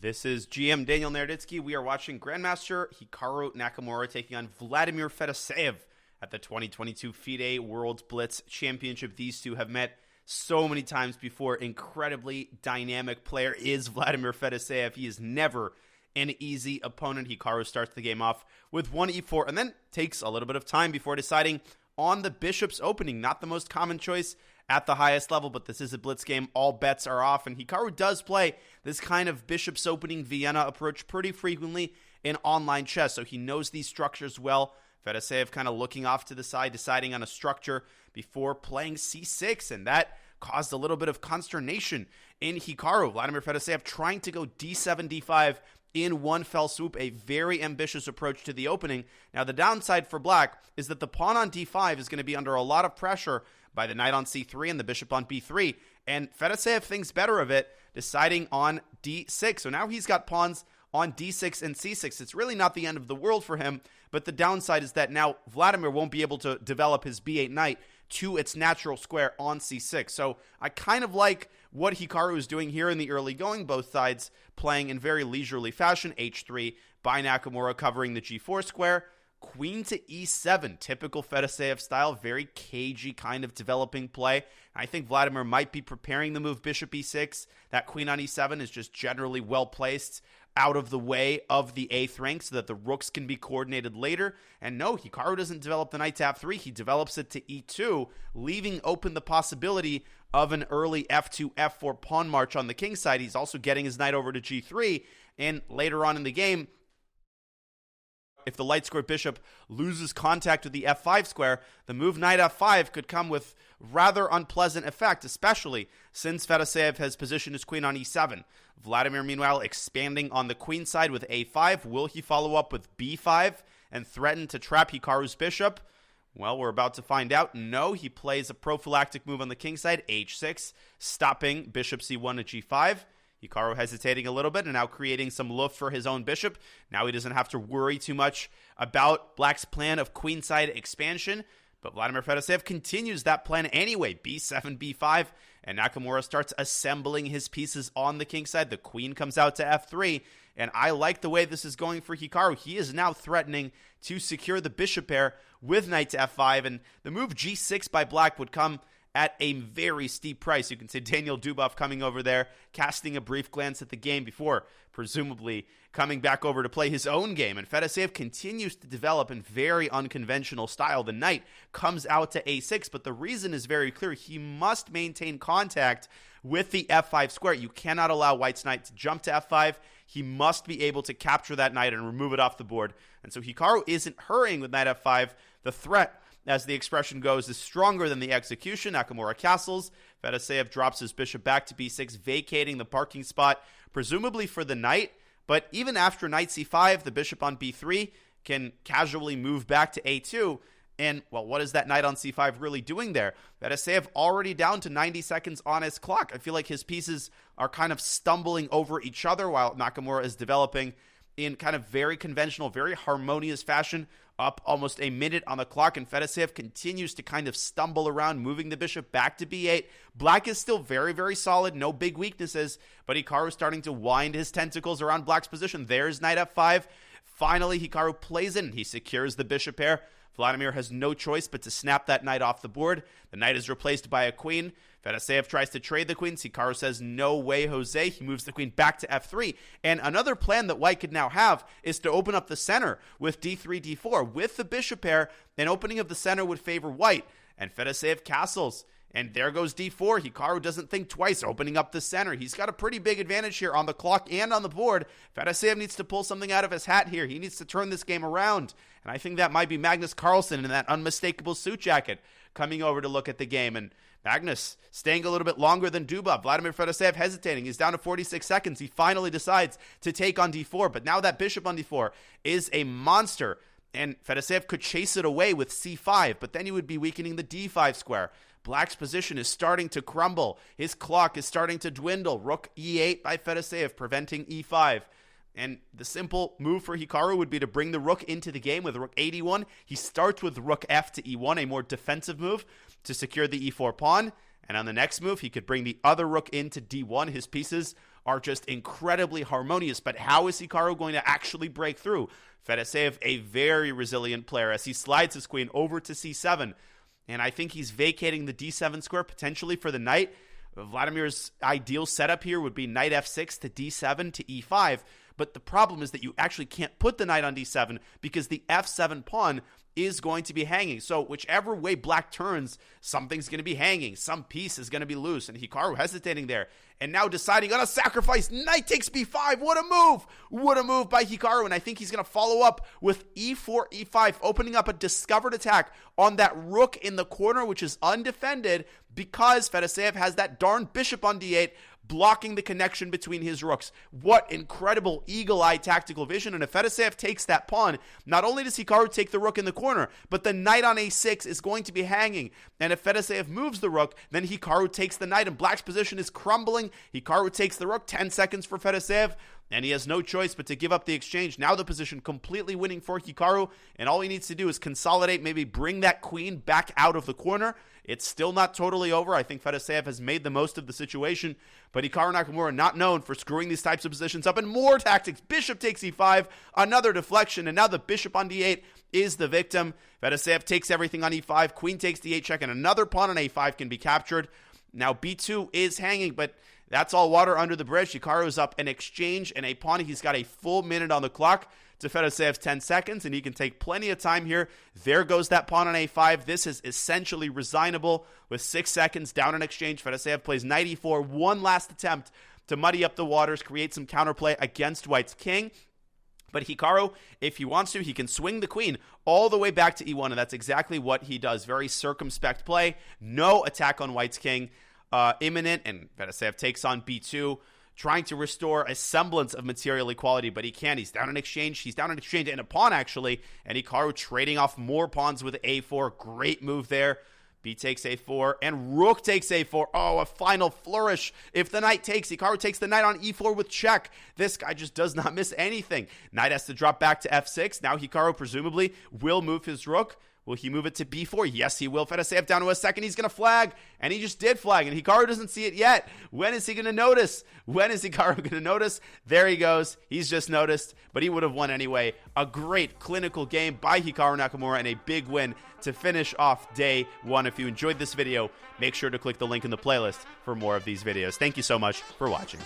This is GM Daniel Naroditsky. We are watching Grandmaster Hikaru Nakumura taking on Vladimir Fedoseev at the 2022 FIDE World Blitz Championship. These two have met so many times before. Incredibly dynamic player is Vladimir Fedoseev. He is never an easy opponent. Hikaru starts the game off with one e4 and then takes a little bit of time before deciding on the bishop's opening. Not the most common choice at the highest level, but this is a blitz game. All bets are off, and Hikaru does play this kind of bishop's opening Vienna approach pretty frequently in online chess, so he knows these structures well. Fedoseev kind of looking off to the side, deciding on a structure before playing c6, and that caused a little bit of consternation in Hikaru. Vladimir Fedoseev trying to go d7, d5 in one fell swoop, a very ambitious approach to the opening. Now, the downside for black is that the pawn on d5 is going to be under a lot of pressure by the knight on c3 and the bishop on b3, and Fedoseev thinks better of it, deciding on d6. So now he's got pawns on d6 and c6. It's really not the end of the world for him, but the downside is that now Vladimir won't be able to develop his b8 knight to its natural square on c6. So I kind of like what Hikaru is doing here in the early going, both sides playing in very leisurely fashion. h3 by Nakamura covering the g4 square. Queen to e7, typical Fedoseev style, very cagey kind of developing play. I think Vladimir might be preparing the move bishop e6. That queen on e7 is just generally well placed out of the way of the eighth rank so that the rooks can be coordinated later. And no, Hikaru doesn't develop the knight to f3. He develops it to e2, leaving open the possibility of an early f2, f4 pawn march on the king side. He's also getting his knight over to g3, and later on in the game, if the light square bishop loses contact with the f5 square, the move knight f5 could come with rather unpleasant effect, especially since Fedoseev has positioned his queen on e7. Vladimir, meanwhile, expanding on the queen side with a5. Will he follow up with b5 and threaten to trap Hikaru's bishop? Well, we're about to find out. No, he plays a prophylactic move on the king side, h6, stopping bishop c1 to g5. Hikaru hesitating a little bit and now creating some luft for his own bishop. Now he doesn't have to worry too much about black's plan of queenside expansion. But Vladimir Fedoseev continues that plan anyway. b7, b5, and Nakamura starts assembling his pieces on the king side. The queen comes out to f3, and I like the way this is going for Hikaru. He is now threatening to secure the bishop pair with knight to f5, and the move g6 by black would come at a very steep price. You can see Daniel Dubov coming over there, casting a brief glance at the game before presumably coming back over to play his own game. And Fedoseev continues to develop in very unconventional style. The knight comes out to a6, but the reason is very clear. He must maintain contact with the f5 square. You cannot allow white's knight to jump to f5. He must be able to capture that knight and remove it off the board. And so Hikaru isn't hurrying with knight f5. The threat, as the expression goes, is stronger than the execution. Nakamura castles. Fedoseev drops his bishop back to b6, vacating the parking spot, presumably for the knight. But even after knight c5, the bishop on b3 can casually move back to a2. And, well, what is that knight on c5 really doing there? Fedoseev already down to 90 seconds on his clock. I feel like his pieces are kind of stumbling over each other while Nakamura is developing in kind of very conventional, very harmonious fashion, up almost a minute on the clock, and Fedoseev continues to kind of stumble around, moving the bishop back to b8. Black is still very, very solid, no big weaknesses, but Hikaru starting to wind his tentacles around black's position. There's knight f5. Finally, Hikaru plays in. He secures the bishop pair. Vladimir has no choice but to snap that knight off the board. The knight is replaced by a queen. Fedoseev tries to trade the queens. Hikaru says, no way, Jose. He moves the queen back to f3. And another plan that white could now have is to open up the center with d3, d4. With the bishop pair, an opening of the center would favor white. And Fedoseev castles. And there goes d4. Hikaru doesn't think twice, opening up the center. He's got a pretty big advantage here on the clock and on the board. Fedoseev needs to pull something out of his hat here. He needs to turn this game around. And I think that might be Magnus Carlsen in that unmistakable suit jacket coming over to look at the game. And Magnus staying a little bit longer than Dubov. Vladimir Fedoseev hesitating. He's down to 46 seconds. He finally decides to take on d4. But now that bishop on d4 is a monster. And Fedoseev could chase it away with c5. But then he would be weakening the d5 square. Black's position is starting to crumble. His clock is starting to dwindle. Rook e8 by Fedoseev, preventing e5. And the simple move for Hikaru would be to bring the rook into the game with rook e1. He starts with rook f to e1, a more defensive move to secure the e4 pawn. And on the next move, he could bring the other rook into d1. His pieces are just incredibly harmonious. But how is Hikaru going to actually break through? Fedoseev, a very resilient player, as he slides his queen over to c7. And I think he's vacating the d7 square potentially for the knight. Vladimir's ideal setup here would be knight f6 to d7 to e5. But the problem is that you actually can't put the knight on d7 because the f7 pawn is going to be hanging. So whichever way black turns, something's going to be hanging. Some piece is going to be loose. And Hikaru hesitating there. And now deciding on a sacrifice. Knight takes b5. What a move. What a move by Hikaru. And I think he's going to follow up with e4, e5, opening up a discovered attack on that rook in the corner, which is undefended because Fedoseev has that darn bishop on d8, blocking the connection between his rooks. What incredible eagle-eye tactical vision. And if Fedoseev takes that pawn, not only does Hikaru take the rook in the corner, but the knight on a6 is going to be hanging. And if Fedoseev moves the rook, then Hikaru takes the knight, and black's position is crumbling. Hikaru takes the rook, 10 seconds for Fedoseev, and he has no choice but to give up the exchange. Now the position completely winning for Hikaru, and all he needs to do is consolidate, maybe bring that queen back out of the corner. It's still not totally over. I think Fedoseev has made the most of the situation, but Hikaru Nakamura not known for screwing these types of positions up. And more tactics. Bishop takes e5, another deflection, and now the bishop on d8 is the victim. Fedoseev takes everything on e5, queen takes d8 check, and another pawn on a5 can be captured. Now b2 is hanging, but that's all water under the bridge. Hikaru is up an exchange and a pawn. He's got a full minute on the clock to Fedoseev's 10 seconds, and he can take plenty of time here. There goes that pawn on a5. This is essentially resignable with 6 seconds down in exchange. Fedoseev plays knight e4, one last attempt to muddy up the waters, create some counterplay against white's king. But Hikaru, if he wants to, he can swing the queen all the way back to e1, and that's exactly what he does. Very circumspect play. No attack on white's king imminent, and Fedoseev takes on b2, trying to restore a semblance of material equality, but he can't. He's down in exchange. He's down in exchange and a pawn, actually, and Hikaru trading off more pawns with a4. Great move there. B takes a4, and rook takes a4. Oh, a final flourish. If the knight takes, Hikaru takes the knight on e4 with check. This guy just does not miss anything. Knight has to drop back to f6. Now Hikaru presumably will move his rook. Will he move it to b4? Yes, he will. Fedoseev down to a second. He's going to flag, and he just did flag, and Hikaru doesn't see it yet. When is he going to notice? When is Hikaru going to notice? There he goes. He's just noticed, but he would have won anyway. A great clinical game by Hikaru Nakamura and a big win to finish off day one. If you enjoyed this video, make sure to click the link in the playlist for more of these videos. Thank you so much for watching.